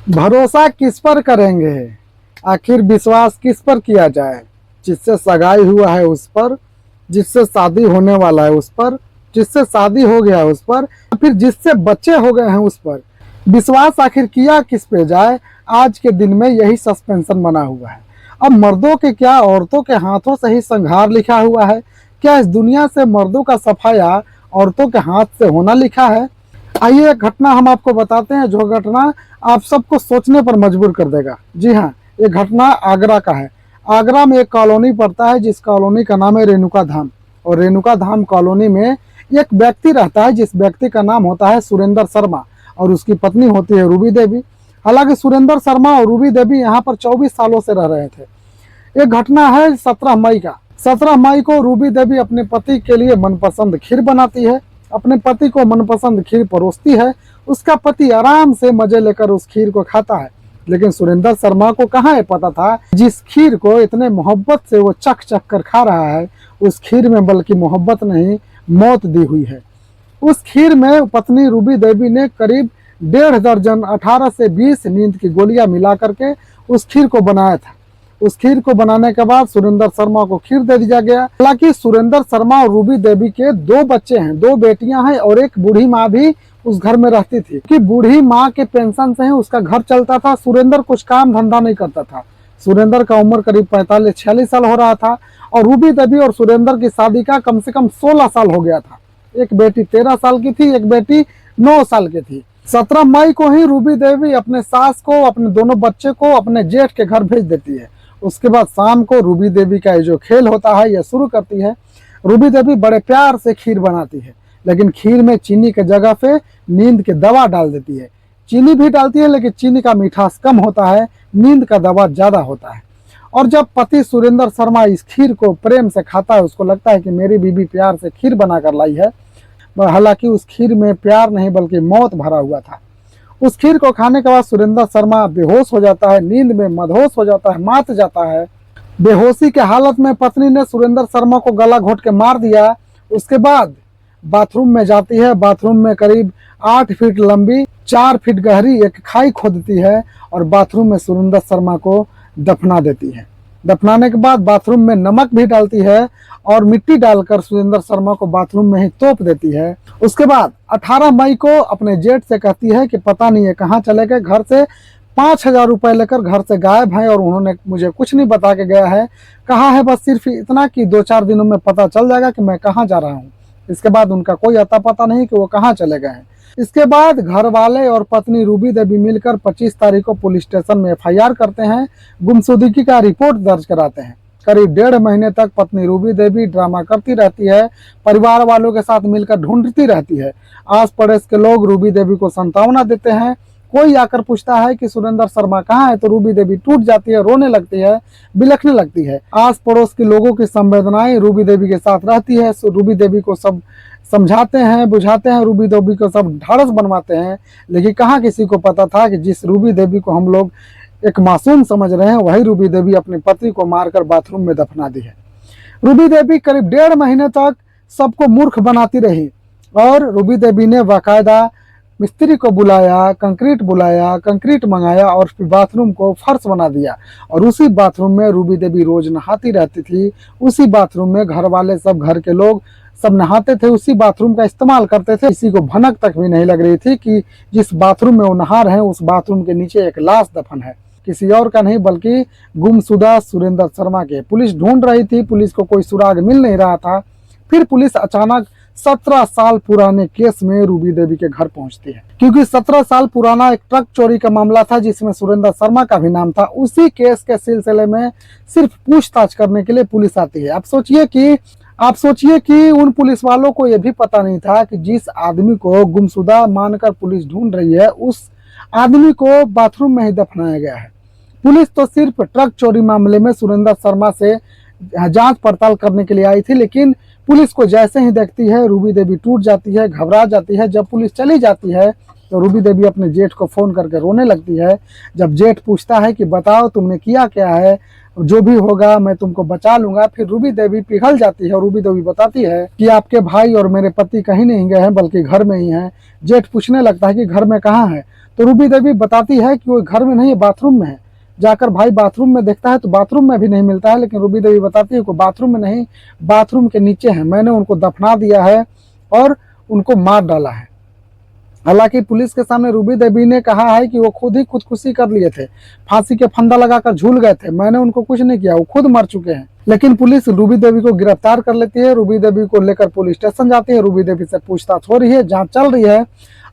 भरोसा किस पर करेंगे, आखिर विश्वास किस पर किया जाए। जिससे सगाई हुआ है उस पर, जिससे शादी होने वाला है उस पर, जिससे शादी हो गया है उस पर, फिर जिससे बच्चे हो गए हैं उस पर विश्वास आखिर किया किस पे जाए। आज के दिन में यही सस्पेंशन बना हुआ है। अब मर्दों के क्या, औरतों के हाथों से ही संहार लिखा हुआ है। क्या इस दुनिया से मर्दों का सफाया औरतों के हाथ से होना लिखा है। आइए एक घटना हम आपको बताते हैं, जो घटना आप सबको सोचने पर मजबूर कर देगा। जी हाँ, ये घटना आगरा का है। आगरा में एक कॉलोनी पड़ता है, जिस कॉलोनी का नाम है रेणुका धाम। और रेणुका धाम कॉलोनी में एक व्यक्ति रहता है, जिस व्यक्ति का नाम होता है सुरेंद्र शर्मा, और उसकी पत्नी होती है रूबी देवी। हालांकि सुरेंद्र शर्मा और रूबी देवी यहाँ पर 24 सालों से रह रहे थे। एक घटना है 17 मई का। 17 मई को रूबी देवी अपने पति के लिए मनपसंद खीर बनाती है, अपने पति को मनपसंद खीर परोसती है। उसका पति आराम से मजे लेकर उस खीर को खाता है। लेकिन सुरेंद्र शर्मा को कहाँ ये पता था, जिस खीर को इतने मोहब्बत से वो चख चख कर खा रहा है, उस खीर में बल्कि मोहब्बत नहीं, मौत दी हुई है। उस खीर में पत्नी रूबी देवी ने करीब 1.5 दर्जन 18 से 20 नींद की गोलियां मिला करके उस खीर को बनाया था। उस खीर को बनाने के बाद सुरेंद्र शर्मा को खीर दे दिया गया। हालांकि सुरेंद्र शर्मा और रूबी देवी के 2 बच्चे हैं, 2 बेटियां हैं, और एक बूढ़ी माँ भी उस घर में रहती थी कि बूढ़ी माँ के पेंशन से ही उसका घर चलता था। सुरेंद्र कुछ काम धंधा नहीं करता था। सुरेंद्र का उम्र करीब 45-46 साल हो रहा था, और रूबी देवी और सुरेंद्र की शादी का कम से कम 16 साल हो गया था। एक बेटी 13 साल की थी, एक बेटी 9 साल की थी। 17 मई को ही रूबी देवी अपने सास को, अपने दोनों बच्चे को अपने जेठ के घर भेज देती है। उसके बाद शाम को रूबी देवी का जो खेल होता है यह शुरू करती है। रूबी देवी बड़े प्यार से खीर बनाती है, लेकिन खीर में चीनी के जगह पे नींद के दवा डाल देती है। चीनी भी डालती है, लेकिन चीनी का मीठास कम होता है, नींद का दवा ज्यादा होता है। और जब पति सुरेंद्र शर्मा इस खीर को प्रेम से खाता है, उसको लगता है कि मेरी बीबी प्यार से खीर बनाकर लाई है। हालांकि उस खीर में प्यार नहीं बल्कि मौत भरा हुआ था। उस खीर को खाने के बाद सुरेंद्र शर्मा बेहोश हो जाता है, नींद में मदहोश हो जाता है, मात जाता है। बेहोशी के हालत में पत्नी ने सुरेंद्र शर्मा को गला घोंट के मार दिया। उसके बाद बाथरूम में जाती है। बाथरूम में करीब 8 फीट लंबी 4 फीट गहरी एक खाई खोदती है, और बाथरूम में सुरेंद्र शर्मा को दफना देती है। दफनाने के बाद बाथरूम में नमक भी डालती है, और मिट्टी डालकर सुरेंद्र शर्मा को बाथरूम में ही तोप देती है। उसके बाद 18 मई को अपने जेठ से कहती है कि पता नहीं है कहाँ चले गए, घर से 5,000 रुपए लेकर घर से गायब हैं, और उन्होंने मुझे कुछ नहीं बता के गया है। कहा है बस सिर्फ इतना कि 2-4 दिनों में पता चल जाएगा कि मैं कहाँ जा रहा हूँ। इसके बाद उनका कोई अता पता नहीं कि वो कहाँ चले गए हैं। इसके बाद घर वाले और पत्नी रूबी देवी मिलकर 25 तारीख को पुलिस स्टेशन में FIR करते हैं, गुमशुदगी का रिपोर्ट दर्ज कराते हैं। करीब 1.5 महीने तक पत्नी रूबी देवी ड्रामा करती रहती है, परिवार वालों के साथ मिलकर ढूंढती रहती है। आस पड़ोस के लोग रूबी देवी को सांत्वना देते हैं। कोई आकर पूछता है कि सुरेंद्र शर्मा कहाँ है, तो रूबी देवी टूट जाती है, रोने लगती है, बिलखने लगती है। आस पड़ोस के लोगों की संवेदनाएं रूबी देवी के साथ रहती है। रूबी देवी को सब समझाते हैं, बुझाते हैं, रूबी देवी को सब ढाढ़स बनवाते हैं। लेकिन कहाँ किसी को पता था कि जिस रूबी देवी को हम लोग एक मासूम समझ रहे हैं, वही रूबी देवी अपने पति को मारकर बाथरूम में दफना दी है। रूबी देवी करीब 1.5 महीने तक सबको मूर्ख बनाती रही, और रूबी देवी ने बाकायदा मिस्त्री को बुलाया, कंक्रीट मंगाया, और फिर बाथरूम को फर्श बना दिया। और उसी बाथरूम में रूबी देवी रोज नहाती रहती थी। उसी बाथरूम में घर वाले सब, घर के लोग सब नहाते थे, उसी बाथरूम का इस्तेमाल करते थे। किसी को भनक तक भी नहीं लग रही थी कि जिस बाथरूम में वो नहा रहे हैं उस बाथरूम के नीचे एक लाश दफन है, किसी और का नहीं बल्कि गुमशुदा सुरेंद्र शर्मा के। पुलिस ढूंढ रही थी, पुलिस को कोई सुराग मिल नहीं रहा था। फिर पुलिस अचानक 17 साल पुराने केस में रूबी देवी के घर पहुंचती है, क्योंकि 17 साल पुराना एक ट्रक चोरी का मामला था जिसमें सुरेंद्र शर्मा का भी नाम था। उसी केस के सिलसिले में सिर्फ पूछताछ करने के लिए पुलिस आती है। आप सोचिए कि उन पुलिस वालों को यह भी पता नहीं था कि जिस आदमी को गुमशुदा मानकर पुलिस ढूंढ रही है, उस आदमी को बाथरूम में ही दफनाया गया है। पुलिस तो सिर्फ ट्रक चोरी मामले में सुरेंद्र शर्मा से जांच पड़ताल करने के लिए आई थी, लेकिन पुलिस को जैसे ही देखती है रूबी देवी टूट जाती है, घबरा जाती है। जब पुलिस चली जाती है तो रूबी देवी अपने जेठ को फोन करके रोने लगती है। जब जेठ पूछता है कि बताओ तुमने किया क्या है, जो भी होगा मैं तुमको बचा लूंगा, फिर रूबी देवी पिघल जाती है। रूबी देवी बताती है कि आपके भाई और मेरे पति कहीं नहीं गए हैं बल्कि घर में ही हैं। जेठ पूछने लगता है कि घर में कहाँ है, तो रूबी देवी बताती है कि वो घर में नहीं है, बाथरूम में है। जाकर भाई बाथरूम में देखता है तो बाथरूम में भी नहीं मिलता है, लेकिन रूबी देवी बताती है कि बाथरूम में नहीं, बाथरूम के नीचे है, मैंने उनको दफना दिया है और उनको मार डाला है। हालांकि पुलिस के सामने रूबी देवी ने कहा है कि वो खुद ही खुदकुशी कर लिए थे, फांसी के फंदा लगाकर झूल गए थे, मैंने उनको कुछ नहीं किया, वो खुद मर चुके हैं। लेकिन पुलिस रूबी देवी को गिरफ्तार कर लेती है। रूबी देवी को लेकर पुलिस स्टेशन जाती है, रूबी देवी से पूछताछ हो रही है, जांच चल रही है।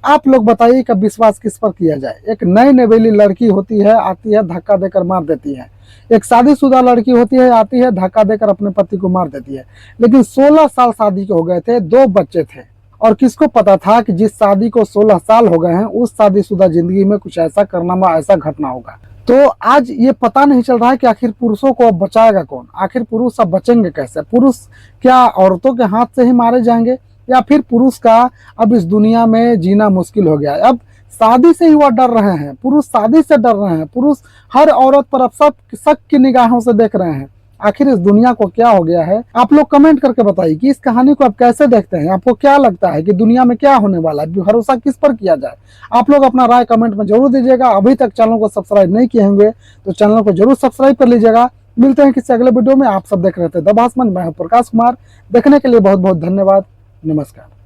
आप लोग बताइए कि विश्वास किस पर किया जाए। एक नई नवेली लड़की होती है, आती है, धक्का देकर मार देती है। एक शादीशुदा लड़की होती है, आती है, धक्का देकर अपने पति को मार देती है। लेकिन 16 साल शादी के हो गए थे, 2 बच्चे थे, और किसको पता था कि जिस शादी को 16 साल हो गए हैं उस शादीशुदा जिंदगी में कुछ ऐसा करना, ऐसा घटना होगा। तो आज ये पता नहीं चल रहा है कि आखिर पुरुषों को अब बचाएगा कौन, आखिर पुरुष अब बचेंगे कैसे। पुरुष क्या औरतों के हाथ से ही मारे जाएंगे, या फिर पुरुष का अब इस दुनिया में जीना मुश्किल हो गया है। अब शादी से ही वह डर रहे हैं, पुरुष शादी से डर रहे हैं, पुरुष हर औरत पर अब सब शक की निगाहों से देख रहे हैं। आखिर इस दुनिया को क्या हो गया है। आप लोग कमेंट करके बताइए कि इस कहानी को आप कैसे देखते हैं, आपको क्या लगता है कि दुनिया में क्या होने वाला है, भरोसा किस पर किया जाए। आप लोग अपना राय कमेंट में जरूर दीजिएगा। अभी तक चैनल को सब्सक्राइब नहीं किए होंगे तो चैनल को जरूर सब्सक्राइब कर लीजिएगा। मिलते हैं किसी अगले वीडियो में। आप सब देख रहे थे द भासमन, मैं हूं प्रकाश कुमार। देखने के लिए बहुत बहुत धन्यवाद। नमस्कार।